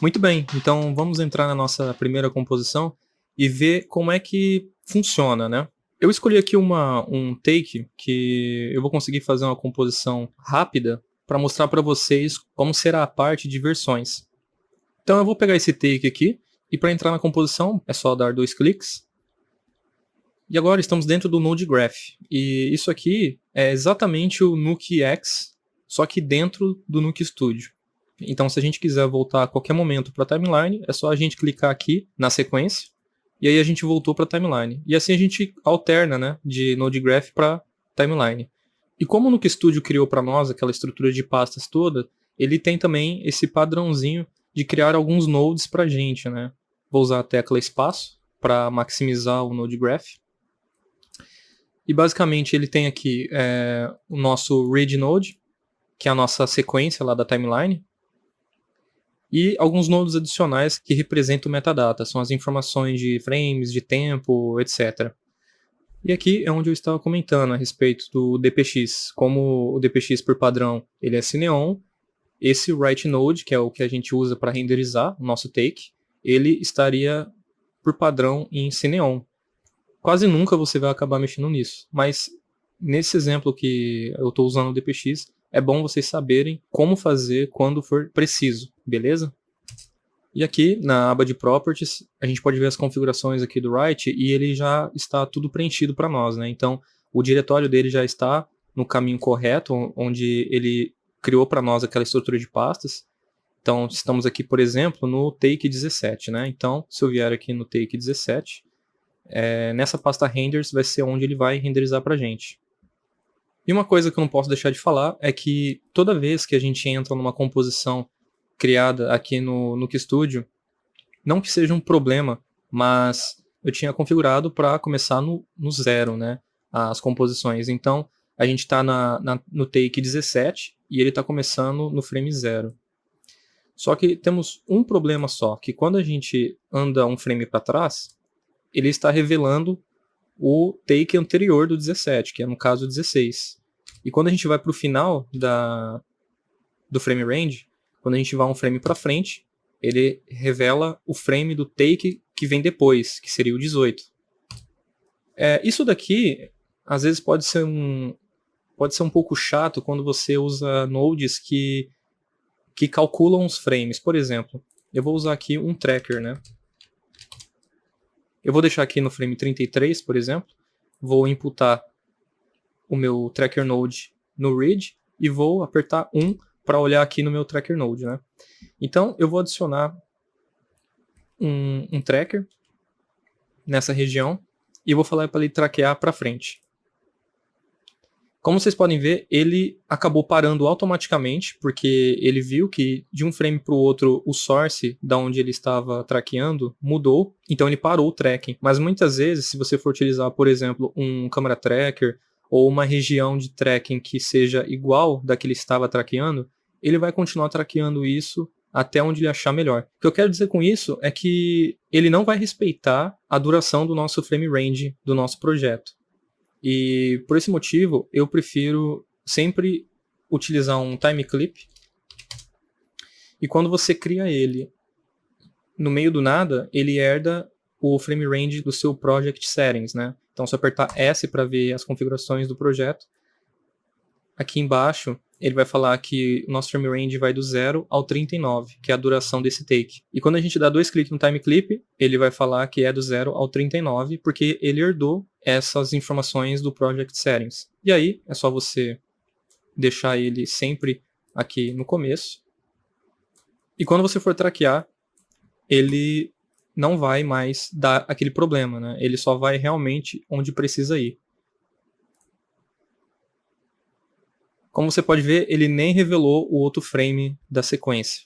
Muito bem, então vamos entrar na nossa primeira composição e ver como é que funciona, né? Eu escolhi aqui um take que eu vou conseguir fazer uma composição rápida para mostrar para vocês como será a parte de versões. Então eu vou pegar esse take aqui e para entrar na composição é só dar 2 cliques. E agora estamos dentro do Node Graph. E isso aqui é exatamente o Nuke X, só que dentro do Nuke Studio. Então, se a gente quiser voltar a qualquer momento para a timeline, é só a gente clicar aqui na sequência, e aí a gente voltou para a timeline. E assim a gente alterna, né, de Node Graph para timeline. E como o Nuke Studio criou para nós aquela estrutura de pastas toda, ele tem também esse padrãozinho de criar alguns nodes para a gente, né? Vou usar a tecla espaço para maximizar o Node Graph. E basicamente ele tem aqui o nosso read node, que é a nossa sequência lá da timeline, e alguns nodos adicionais que representam o metadata, são as informações de frames, de tempo, etc. E aqui é onde eu estava comentando a respeito do DPX. Como o DPX por padrão ele é Cineon, esse write node, que é o que a gente usa para renderizar o nosso take, ele estaria por padrão em Cineon. Quase nunca você vai acabar mexendo nisso, mas nesse exemplo que eu estou usando o DPX, é bom vocês saberem como fazer quando for preciso, beleza? E aqui na aba de Properties, a gente pode ver as configurações aqui do Write e ele já está tudo preenchido para nós, né? Então, o diretório dele já está no caminho correto, onde ele criou para nós aquela estrutura de pastas. Então, estamos aqui, por exemplo, no take 17, né? Então, se eu vier aqui no take 17, nessa pasta renders vai ser onde ele vai renderizar para a gente. E uma coisa que eu não posso deixar de falar é que toda vez que a gente entra numa composição criada aqui no Nuke Studio, não que seja um problema, mas eu tinha configurado para começar no zero, né, as composições. Então, a gente está no take 17 e ele está começando no frame 0. Só que temos um problema só, que quando a gente anda um frame para trás, ele está revelando o take anterior do 17, que é no caso o 16. E quando a gente vai para o final do frame range, quando a gente vai um frame para frente, ele revela o frame do take que vem depois, que seria o 18. Isso daqui, às vezes, pode ser um pouco chato quando você usa nodes que calculam os frames. Por exemplo, eu vou usar aqui um tracker, né? Eu vou deixar aqui no frame 33, por exemplo, vou imputar o meu tracker node no read e vou apertar 1 para olhar aqui no meu tracker node, né? Então, eu vou adicionar um tracker nessa região e vou falar para ele traquear para frente. Como vocês podem ver, ele acabou parando automaticamente, porque ele viu que de um frame para o outro o source da onde ele estava traqueando mudou, então ele parou o tracking. Mas muitas vezes, se você for utilizar, por exemplo, um camera tracker ou uma região de tracking que seja igual da que ele estava traqueando, ele vai continuar traqueando isso até onde ele achar melhor. O que eu quero dizer com isso é que ele não vai respeitar a duração do nosso frame range do nosso projeto. E por esse motivo, eu prefiro sempre utilizar um time clip. E quando você cria ele no meio do nada, ele herda o frame range do seu project settings, né? Então, se eu apertar S para ver as configurações do projeto, aqui embaixo ele vai falar que o nosso frame range vai do 0 ao 39, que é a duração desse take. E quando a gente dá 2 cliques no time clip, ele vai falar que é do 0 ao 39, porque ele herdou essas informações do project settings. E aí é só você deixar ele sempre aqui no começo. E quando você for traquear, ele não vai mais dar aquele problema, né? Ele só vai realmente onde precisa ir. Como você pode ver, ele nem revelou o outro frame da sequência.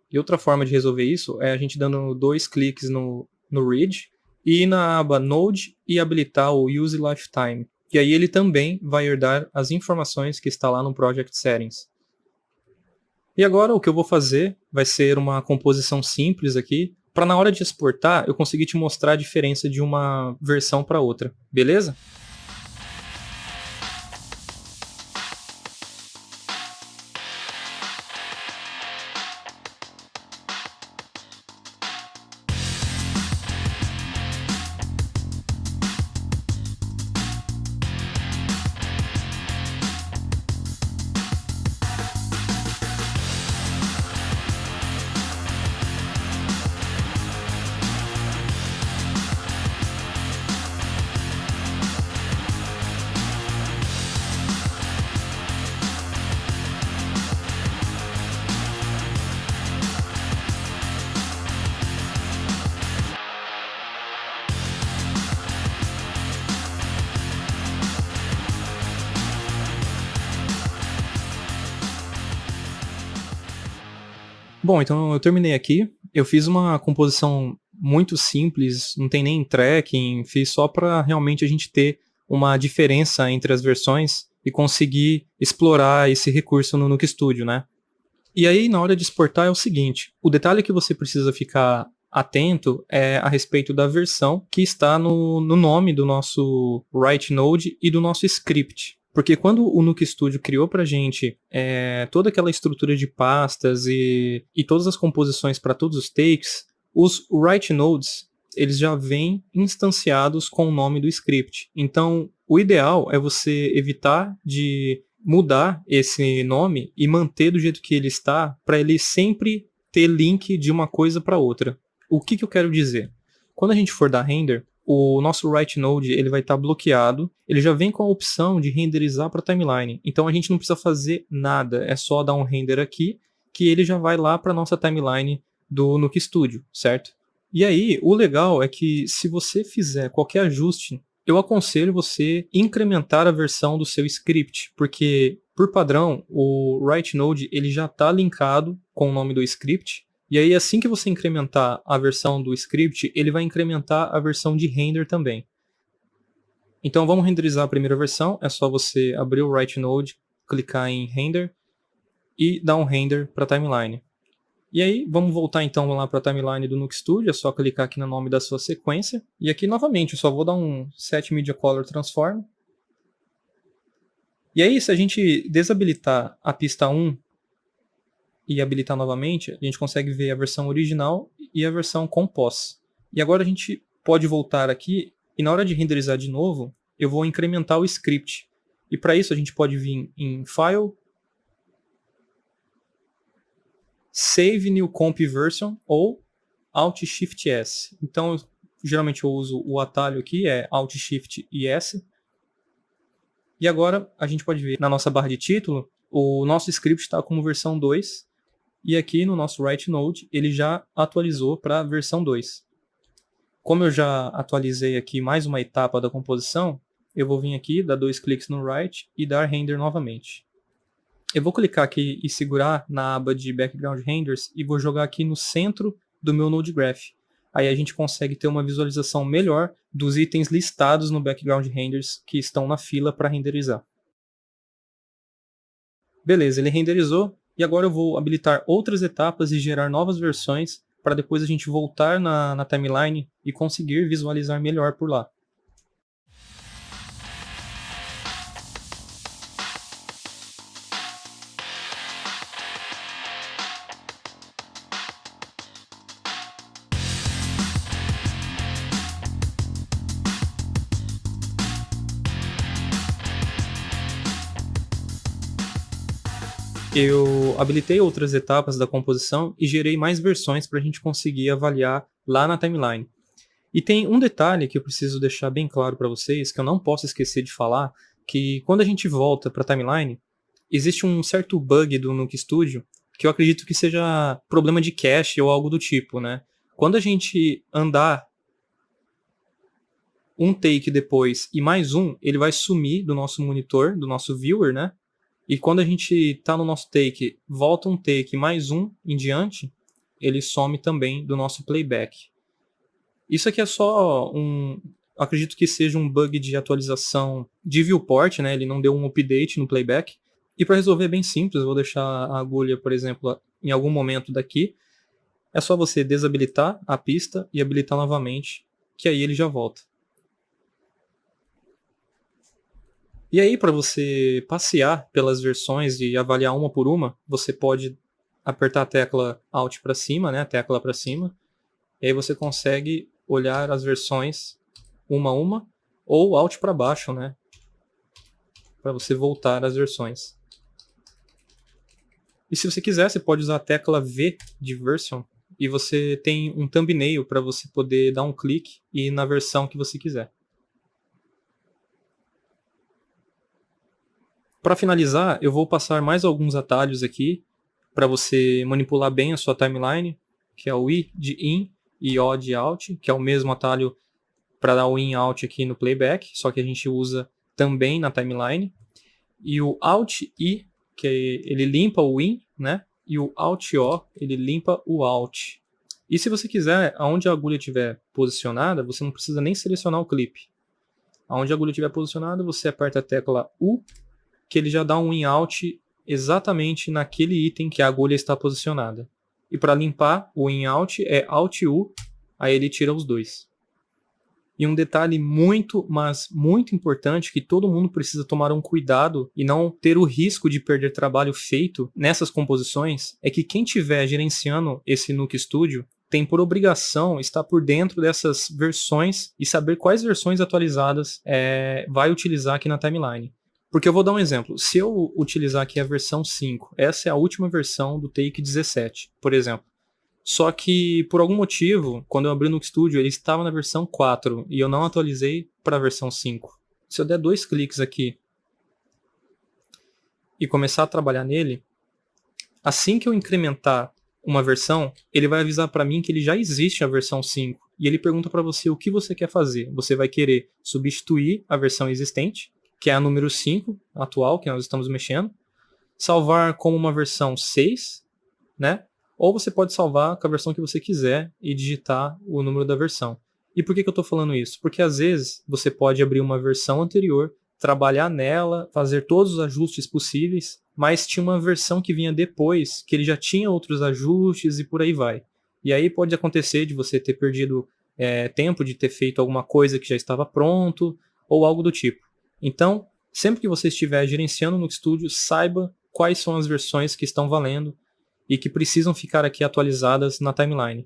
E outra forma de resolver isso é a gente dando 2 cliques no read e na aba Node e habilitar o Use Lifetime. E aí ele também vai herdar as informações que está lá no Project Settings. E agora o que eu vou fazer vai ser uma composição simples aqui, para na hora de exportar eu conseguir te mostrar a diferença de uma versão para outra, beleza? Bom, então eu terminei aqui. Eu fiz uma composição muito simples, não tem nem tracking, fiz só para realmente a gente ter uma diferença entre as versões e conseguir explorar esse recurso no Nuke Studio, né? E aí, na hora de exportar, é o seguinte: o detalhe que você precisa ficar atento é a respeito da versão que está no nome do nosso write node e do nosso script. Porque quando o Nuke Studio criou pra gente toda aquela estrutura de pastas e todas as composições para todos os takes, os write nodes eles já vêm instanciados com o nome do script. Então, o ideal é você evitar de mudar esse nome e manter do jeito que ele está, para ele sempre ter link de uma coisa para outra. O que eu quero dizer? Quando a gente for dar render, o nosso write node ele vai estar bloqueado, ele já vem com a opção de renderizar para timeline. Então a gente não precisa fazer nada, é só dar um render aqui que ele já vai lá para nossa timeline do Nuke Studio, certo? E aí, o legal é que se você fizer qualquer ajuste, eu aconselho você incrementar a versão do seu script, porque por padrão o write node ele já está linkado com o nome do script. E aí, assim que você incrementar a versão do script, ele vai incrementar a versão de render também. Então vamos renderizar a primeira versão, é só você abrir o write node, clicar em render e dar um render para a timeline. E aí, vamos voltar então lá para a timeline do Nuke Studio, é só clicar aqui no nome da sua sequência. E aqui novamente, eu só vou dar um Set Media Color Transform. E aí, se a gente desabilitar a pista 1 e habilitar novamente, a gente consegue ver a versão original e a versão com pós. E agora a gente pode voltar aqui e na hora de renderizar de novo, eu vou incrementar o script. E para isso a gente pode vir em File, Save New Comp Version ou Alt Shift S. Então, geralmente eu uso o atalho aqui, é Alt Shift e S. E agora a gente pode ver na nossa barra de título, o nosso script está como versão 2. E aqui no nosso write node, ele já atualizou para a versão 2. Como eu já atualizei aqui mais uma etapa da composição, eu vou vir aqui, dar 2 cliques no write e dar render novamente. Eu vou clicar aqui e segurar na aba de Background Renders e vou jogar aqui no centro do meu Node Graph. Aí a gente consegue ter uma visualização melhor dos itens listados no Background Renders que estão na fila para renderizar. Beleza, ele renderizou e agora eu vou habilitar outras etapas e gerar novas versões para depois a gente voltar na timeline e conseguir visualizar melhor por lá. Eu habilitei outras etapas da composição e gerei mais versões para a gente conseguir avaliar lá na timeline. E tem um detalhe que eu preciso deixar bem claro para vocês, que eu não posso esquecer de falar, que quando a gente volta para a timeline, existe um certo bug do Nuke Studio, que eu acredito que seja problema de cache ou algo do tipo, né? Quando a gente andar um take depois e mais um, ele vai sumir do nosso monitor, do nosso viewer, né? E quando a gente está no nosso take, volta um take mais um em diante, ele some também do nosso playback. Isso aqui é só acredito que seja um bug de atualização de viewport, né? Ele não deu um update no playback. E para resolver é bem simples, eu vou deixar a agulha, por exemplo, em algum momento daqui. É só você desabilitar a pista e habilitar novamente, que aí ele já volta. E aí, para você passear pelas versões e avaliar uma por uma, você pode apertar a tecla Alt para cima, né, a tecla para cima, e aí você consegue olhar as versões uma a uma, ou Alt para baixo, né, para você voltar às versões. E se você quiser, você pode usar a tecla V de Version, e você tem um thumbnail para você poder dar um clique e ir na versão que você quiser. Para finalizar, eu vou passar mais alguns atalhos aqui para você manipular bem a sua timeline, que é o I de In e O de Out, que é o mesmo atalho para dar o In Out aqui no playback, só que a gente usa também na timeline. E o Alt I, que ele limpa o In, né? e o Alt-O, ele limpa o Alt. E se você quiser, aonde a agulha estiver posicionada, você não precisa nem selecionar o clipe. Aonde a agulha estiver posicionada, você aperta a tecla U, que ele já dá um in-out exatamente naquele item que a agulha está posicionada. E para limpar, o in-out é Alt-U, aí ele tira os dois. E um detalhe muito, mas muito importante, que todo mundo precisa tomar um cuidado e não ter o risco de perder trabalho feito nessas composições, é que quem estiver gerenciando esse Nuke Studio tem por obrigação estar por dentro dessas versões e saber quais versões atualizadas vai utilizar aqui na timeline. Porque eu vou dar um exemplo. Se eu utilizar aqui a versão 5, essa é a última versão do Take 17, por exemplo. Só que, por algum motivo, quando eu abri o Nuke Studio, ele estava na versão 4 e eu não atualizei para a versão 5. Se eu der 2 cliques aqui e começar a trabalhar nele, assim que eu incrementar uma versão, ele vai avisar para mim que ele já existe a versão 5. E ele pergunta para você o que você quer fazer. Você vai querer substituir a versão existente, que é a número 5, atual, que nós estamos mexendo, salvar como uma versão 6, né? Ou você pode salvar com a versão que você quiser e digitar o número da versão. E por que eu estou falando isso? Porque às vezes você pode abrir uma versão anterior, trabalhar nela, fazer todos os ajustes possíveis, mas tinha uma versão que vinha depois, que ele já tinha outros ajustes e por aí vai. E aí pode acontecer de você ter perdido tempo de ter feito alguma coisa que já estava pronto, ou algo do tipo. Então, sempre que você estiver gerenciando no Studio, saiba quais são as versões que estão valendo e que precisam ficar aqui atualizadas na timeline.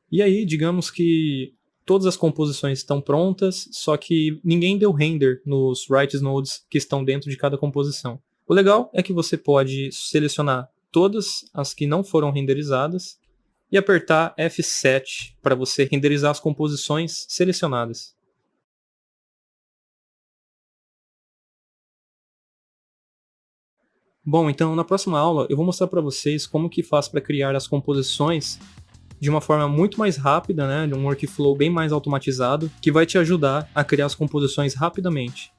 E aí, digamos que todas as composições estão prontas, só que ninguém deu render nos write nodes que estão dentro de cada composição. O legal é que você pode selecionar todas as que não foram renderizadas e apertar F7 para você renderizar as composições selecionadas. Bom, então na próxima aula eu vou mostrar para vocês como que faz para criar as composições de uma forma muito mais rápida, né, de um workflow bem mais automatizado, que vai te ajudar a criar as composições rapidamente.